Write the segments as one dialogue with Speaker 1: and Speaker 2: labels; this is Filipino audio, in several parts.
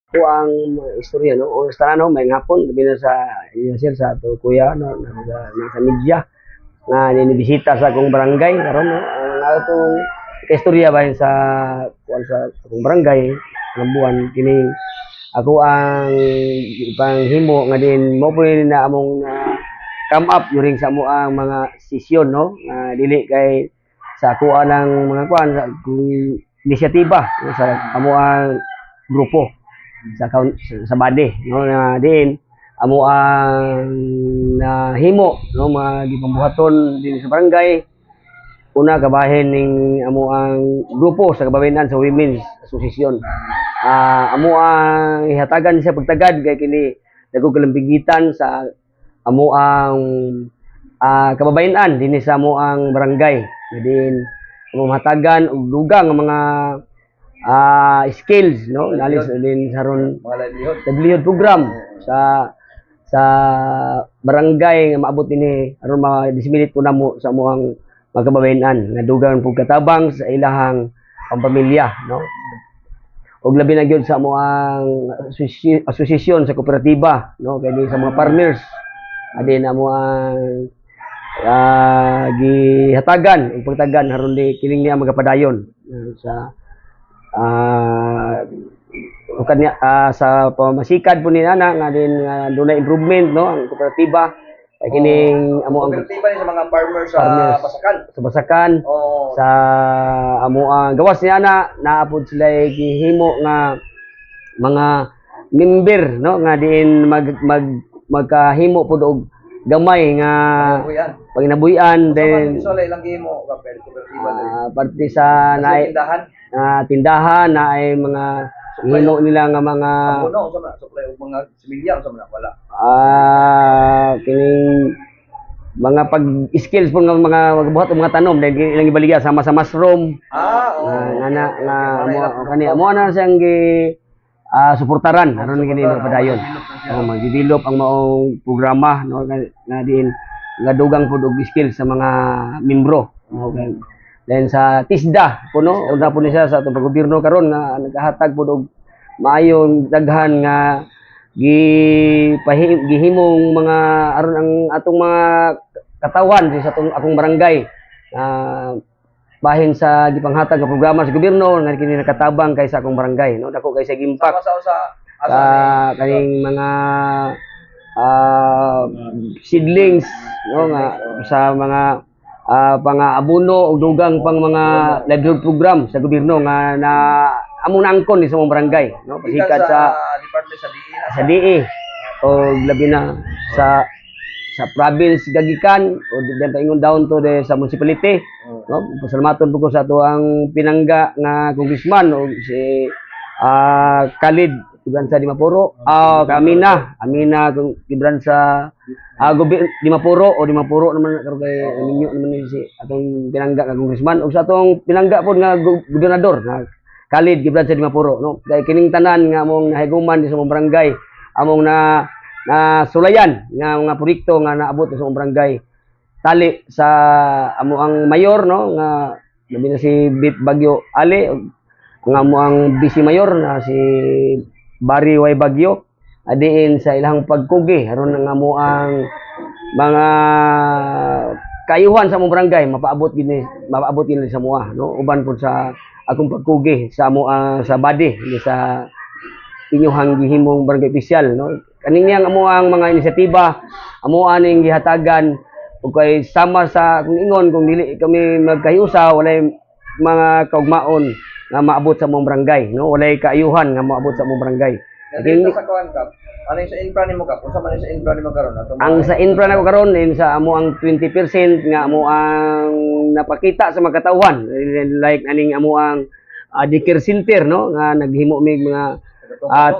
Speaker 1: Ito ang istorya, no? O sa ano, may hapon, labi na sa sir sa to kuya, no? Nasa media nga ninibisita sa akong barangay karon, no? Ang atong istorya ba sa kuan sa akong barangay, ng buwan kini ako ang panghimo nga din mo po na among come up during sa mo ang mga sesyon, no? Dili kay sa ako ang mga kuan sa inisyatiba, no? Sa amo ang grupo sa body, no, na din amo ang nahimo, no, magipambuhaton din sa barangay. Una kabahin ning amo ang grupo sa kababayenan sa Women's Association. Amo ang ihatagan sa pagtagad kay kini dagko kalambigitan sa amo ang kababayenan dinhi sa amo ang barangay. Din amo mahatagan og dugang nga mga skills, no, nalis din saron livelihood program sa barangay nga maabot ini aron ma-disseminate po namo sa amoang mga kababayenan nga dugang pug katabang sa ilahang pamilya, no, og labi na gyud sa amoang asosasyon sa kooperatiba, no, kay sa mga farmers adin amo ang gihatagan ug pagtagan aron di kining niya magapadayon sa kanya sa pamasikad po ni nana nga din dunay improvement, no, ang kooperatiba kay kining amo ang
Speaker 2: kooperatiba ni sa mga farmers sa Basakan.
Speaker 1: Sa Basakan, sa amo ang gawas ni ana naapod sila gihimo nga mga member, no, nga diin magkahimo pud og gamay nga paginabuyan then
Speaker 2: so ilang gihimo ka kooperatiba
Speaker 1: parte sa tindahan na ay mga hino nila nga mga
Speaker 2: puno sa supply og mga similya sa wala.
Speaker 1: Kining mga pag-skills po ng mga magbuhat og mga tanom dahil ilang ibaligya sama sa mushroom. Amo na siyang suportaran aron kini magpadayon. Mag-develop ang maong programa, no, nga diin nga dugang pud og skills sa mga membro. Okay. Then sa TISDA po, no, una po niya sa atong pag-gobyerno karon nga nagahatag po og maayong daghan nga gihimong mga aron ang atong mga katawan sa akong barangay bahin sa gipanghatag nga programa sa gobyerno nga kini nakatabang kay sa akong barangay, no, dako kay sa impact sa kaning mga seedlings, no, nga sa mga pang-abuno o dugang pang mga livelihood program sa gobyerno nga na among naangkon sa mong barangay, no, pasikat sa
Speaker 2: department
Speaker 1: sa DE o labi na sa province gagikan o then paingon down to the sa municipality, no. Pasalamaton po ko sa ato ang pinangga nga congressman o si Khalid Gibran sa Dimapuro, Amina Gibran sa Dimapuro o Dimapuro naman karon kay ninyo naman si atong pinangga nga congressman ug sa atong pinangga pod nga gobernador nga Khalid Gibran sa Dimapuro, no. Kay kining tanan nga among nahiguman sa mong barangay among na sulayan nga mga proyekto nga naabot sa mong barangay tali sa amo ang mayor, no, nga labi na si Bit Bagyo Ali nga amo ang vice mayor na si Barry Y. Bagyo adiin sa ilang pagkugi aron nga mo ang mga kayuhan sa mong barangay mapaabot gini sa mua, no, uban pud sa akong pagkugi sa amo sa body sa inyong gihimong barangay official, no. Kaning niyang amo ang mga inisyatiba amo aning gihatagan ug kay sama sa kung ingon kung dili kami magkahiusa walay mga kaugmaon nga maabot sa mong barangay, no, walay kaayuhan nga maabot sa mong barangay.
Speaker 2: Dito sa kuan ka, ano yung sa infra nimo ka? Kung sa man sa infra nimo karon
Speaker 1: ang sa infra nako karon sa amo ang 20% nga amo ang napakita sa mga katawhan like aning amo ang daycare center, no, nga naghimo mig mga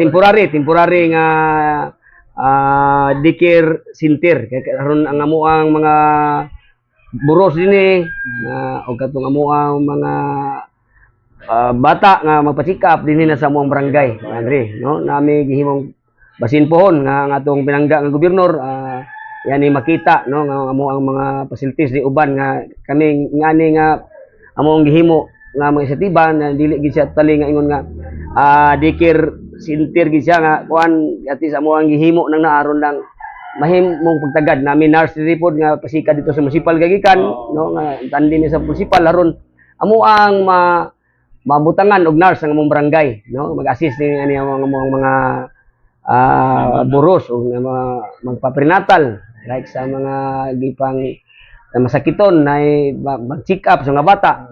Speaker 1: temporary nga daycare center kay karon ang amo ang mga buros dinhi og katong amo ang mga bata nga magpa-check-up dinhi na sa among barangay, Andre, no, nami gihimong basin pohon nga ang atong pinangga nga gobernador yani makita, no, nga amo ang mga facilities di uban nga kami ngani nga among gihimo nga mga inisyatiba na dili gid siya tali nga ingon nga daycare sintir gid siya nga kuan at least amo ang gihimo nang naaron lang mahimong pagtagad namin nursery pod nga pasika dito sa municipal gagikan no nga tandi ni sa municipal aron amo ang mabutangan og nurse ang among barangay no mag-assist ni ani ang mga buros o mga magpaprenatal like sa mga gipang na masakiton na mag-check up sa mga bata.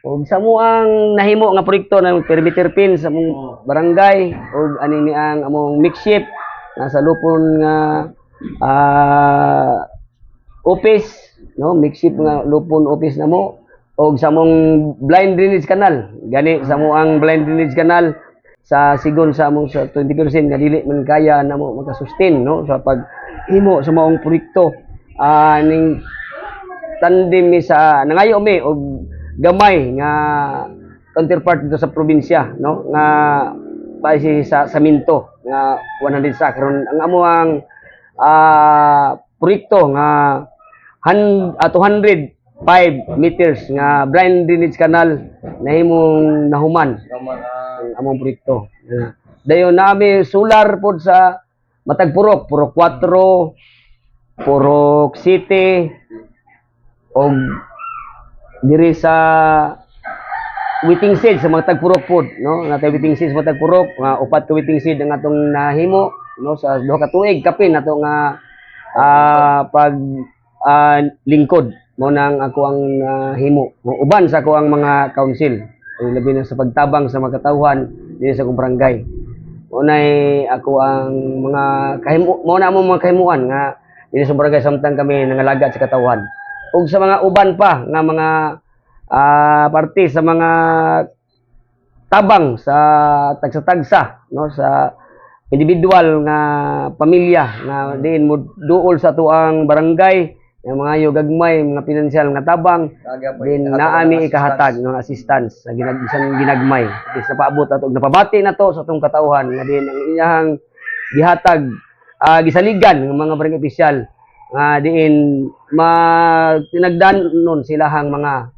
Speaker 1: O sa mo ang nahimo nga proyekto ng perimeter pin sa among barangay o ani ni ang among makeshift nasa lupon nga office no makeshift nga lupon office namo o sa among blind drainage canal gani sa mo ang blind drainage canal sa sigon sa among sa 20% nga dili man kaya namo makasustain no sa paghimo sa maong proyekto ning tandem mi sa nangayo mi og gamay nga counterpart dito sa probinsya no nga base sa saminto nga 100 sa karon ang amo ang proyekto nga 205 meters nga blind drainage canal nahimong nahuman ang among proyekto. Dayon nami solar pod sa Matag Purok, Purok 4, Purok City og diri sa waiting shed sa Matag Purok pod no natay waiting shed sa Matag Purok nga upat ka waiting shed ang atong nahimo no sa duha ka tuig kapin nato nga pag lingkod mo nang ako ang himo uban sa ako ang mga council labi na sa pagtabang sa mga katawhan dinhi sa akong barangay unay ako ang mga kahimo mo na mo mga kahimuan nga dinhi sa barangay samtang kami nangalaga sa katawhan ug sa mga uban pa nga mga parte sa mga tabang sa tagsa-tagsa no sa individual nga pamilya nga diin mo duol sa tuang barangay yung mga gagmay mga pinansyal nga tabang din naami ikahatag ng assistance sa ginagmay is napaabot ato napabati na to sa atong katawhan nga din ang iyang gihatag gisaligan ng mga barangay opisyal nga diin tinagdan nun silahang mga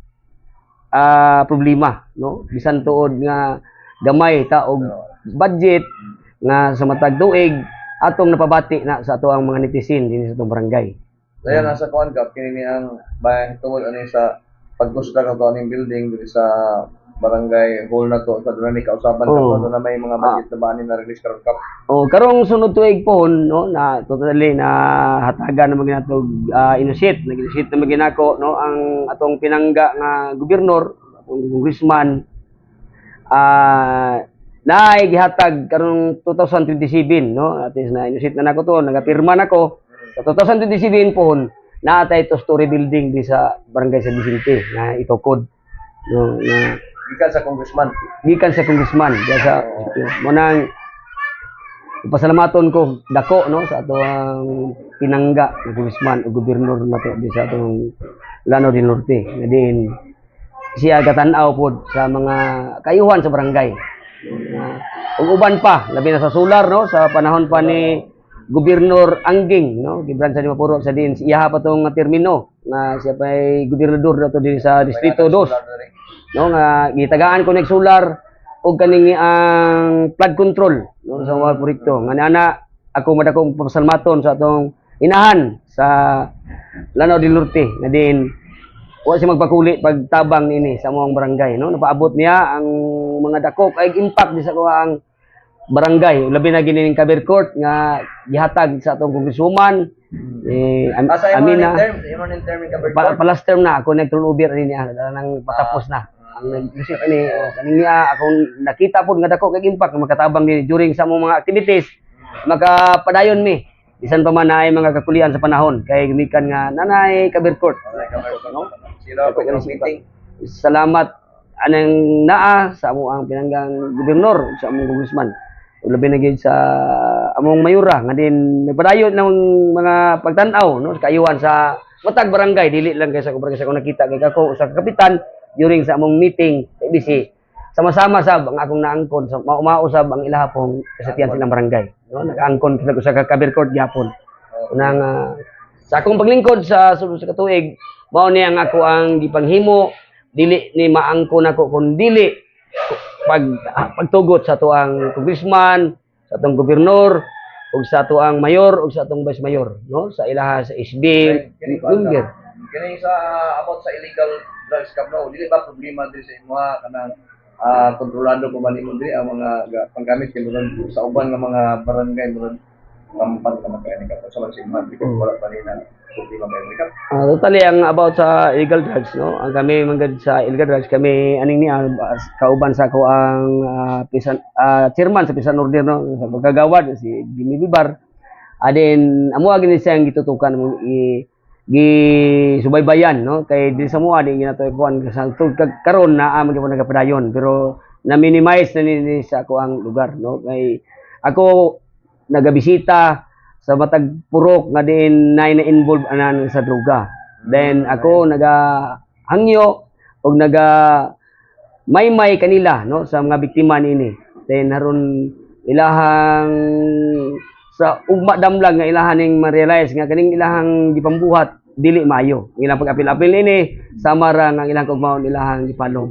Speaker 1: problema no bisan tuod nga gamay ta og budget nga sa matag tuig atong napabati na sa ato ang mga netizen dinhi sa atong barangay.
Speaker 2: Dayan nasa kuan ka kini ang bayan tungod ani sa pagkusga ka aning building diri sa barangay hall na to sa dunay kausaban ka na may mga budget na banin na release karon kap.
Speaker 1: Karong sunod tuig pohon no na totally na hatagan na maginatog initiate nag-initiate na maginako no ang atong pinangga nga gobernador atong congressman na gihatag karong 2027 no at least na initiate na nako to nagapirma nako sa 2027 pohon naatay to story building di sa barangay San Vicente na itukod no na gikan sa congressman diya sa mo nang pasalamaton ko dako no sa atong pinangga ng congressman o gobernador nato di sa atong Lanao del Norte nga din siya gatan-aw pod sa mga kayuhan sa barangay ug uban pa labi na sa solar no sa panahon pa ni Gobernador Angging no gibran sa Mapuro sa din iya pa tong termino nga siya pa ay gobernador dato din sa distrito 2 no nga gitagaan ko nig solar og kaning ang flood control no sa mga proyekto nga ana ako madakong pasalmaton sa atong inahan sa Lanao del Norte nga din wa siya magpakuli pagtabang nini sa among barangay no napaabot niya ang mga dako kay impact di sa ang barangay labi na gining Caber Court nga gihatag sa atong congresswoman Amina palas term na ako nag-turnover ni niya nang patapos na ang nag-receive ani kaning niya akong nakita pod nga dako kay impact makatabang ni during sa among mga activities makapadayon mi bisan pa man naay mga kakulian sa panahon kay gimikan nga nanay Caber Court no salamat anang naa sa among pinanggang gobernador sa among congressman labi na gyud sa among mayura nga din nagpadayon ng mga pagtan-aw no sa kayuhan sa matag barangay dili lang kay sa barangay sa nakita kay ako sa kapitan during sa among meeting sa IBC sama-sama sab ang akong naangkon sa mausab ang ilahapon kasatian silang barangay no nagaangkon kita sa Caber Court gyapon unang sa akong paglingkod sa sulod sa katuig mao ni ang ako ang gipanghimo dili ni maangkon ako kun dili pagtugot sa tuang congressman, sa tuang gobernador, ug sa tuang mayor ug sa tuang vice mayor, no? Sa ilaha sa SB Lunger.
Speaker 2: Kini sa about sa illegal drugs kap no, dili ba problema diri sa imo kanang kontrolado ko man imo diri ang mga panggamit kay sa uban nga mga barangay mo kampan ka makaya ka sa man imo because wala pa rin na problema kay kap.
Speaker 1: Totally ang about sa illegal drugs, no? Ang kami manggad sa illegal drugs kami aning ni kauban sa ko ang chairman sa pisan order, no? Sa magagawad si Jimmy Bibar. Adin amo gini siyang gitutukan mo subaybayan, no? Kay di sa mo adi ginato kuan sa karon na magipon nagapadayon pero na minimize na ni sa ako ang lugar, no? Kay ako nagabisita sa matag purok nga diin na involve anan sa droga. Then ako hangyo og maymay kanila, no, sa mga biktima niini. Then haron ilahang sa ugma damlag nga ilahaning ma-realize nga kaning ilahang gipambuhat dili maayo. Ilang pag-apil-apil ini sama ra nga ilang kugmaon ilahang gipalo.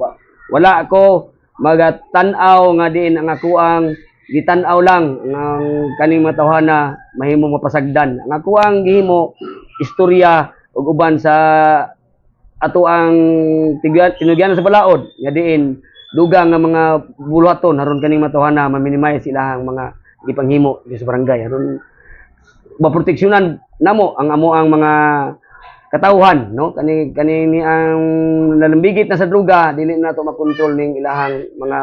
Speaker 1: Wala ako magatan-aw nga diin ang akoang gitan-aw lang ng kaning matawhana mahimo mapasagdan. Ang akoang gihimo istorya ug uban sa ato ang tinugyan sa balaod nga diin dugang nga mga buluhaton haron kaning matawhana ma-minimize ilahang mga ipanghimo sa barangay aron maproteksyonan namo ang amo ang mga katawhan, no? Kani ni ang lalambigit na sa droga dili na to makontrol ning ilahang mga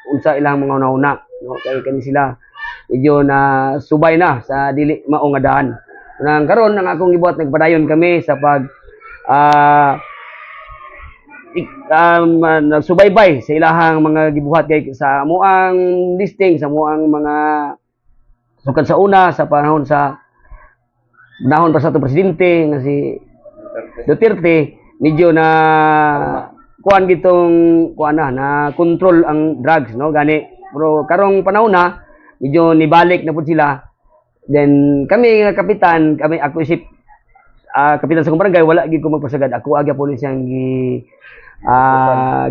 Speaker 1: unsa ilahang mga una-una, no? Kay kani sila medyo na subay na sa dili mao nga daan. Nang karon ang akong gibuhat nagpadayon kami sa pag nagsubaybay sa ilahang mga gibuhat kay sa amoang listing sa amoang mga sukad sa una sa panahon pa sa presidente nga si Duterte medyo na kuan gitong kuan na control ang drugs, no, gani pero karong panahon na medyo nibalik na pud sila. Then kami nga kapitan, ako isip kapitan sa barangay wala gid ko magpasagad, ako agya po siyang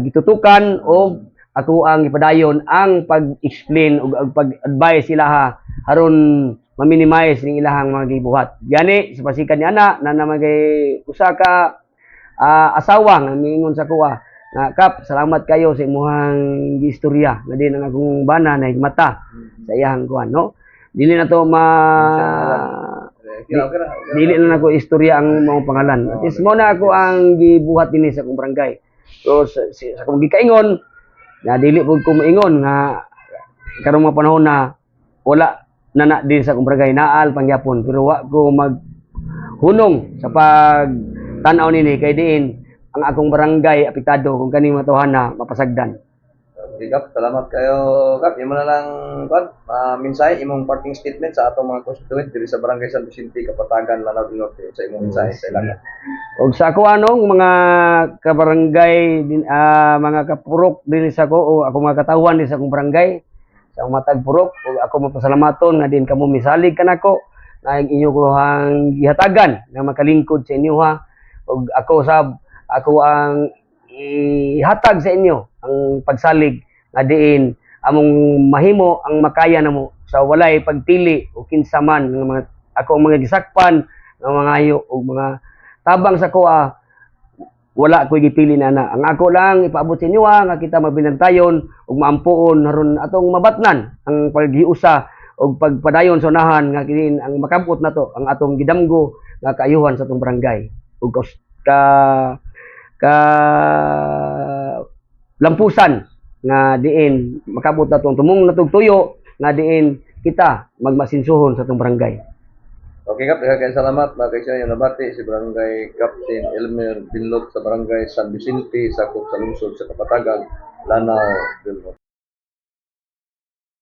Speaker 1: gitutukan o ako ang ipadayon ang pag-explain o pag-advise sila aron ma-minimize ning ilahang mga gibuhat. Gani sa pasikan ni ana na namagay usa ka asawa nga miingon sa kuha nga kap salamat kayo sa imong istorya nga din ang akong bana na higmata sa iyang kuan, no? Dili na to dili na nako istorya ang mga pangalan. At least mo na ako ang gibuhat dinhi sa akong barangay. So sa akong gikaingon na dili pud ko moingon nga karong mga panahon na wala na din sa akong barangay naal pangyapon pero wa ko maghunong sa pag tan-aw nini kay diin ang akong barangay apektado kung kaning matawhana mapasagdan.
Speaker 2: Kap, salamat kayo kap. Imo na lang kap mensahe imong parting statement sa atong mga constituent diri sa barangay San Vicente Kapatagan Lanao del Norte sa imong mensahe sa ilang.
Speaker 1: Og sa ako anong mga kabarangay din mga kapurok din sa ko o ako mga katawhan din sa akong barangay sa matag purok ug ako mapasalamaton nga din kamo misalig kanako na inyo kuhang gihatagan nga makalingkod sa inyo ug ako ang ihatag sa inyo ang pagsalig nga diin among mahimo ang makaya namo sa walay pagpili o kinsa man nga mga ako ang mga gisakpan nga mga ayo ug mga tabang sa kuha wala ko gipili na ang ako lang ipaabot sa inyo nga kita mabinantayon ug maampuon aron atong mabatnan ang paghiusa ug pagpadayon sa unahan nga kinin ang makabot nato ang atong gidamgo nga kaayuhan sa atong barangay ug lampusan nga diin makabot nato tumong natugtuyo nga diin kita magmasinsuhon sa atong barangay.
Speaker 2: Okay kap, kaya salamat mga kaisa yung nabati si Barangay Captain Elmer Binlot sa Barangay San Vicente, sakop sa lungsod sa Kapatagan, Lanao del Norte.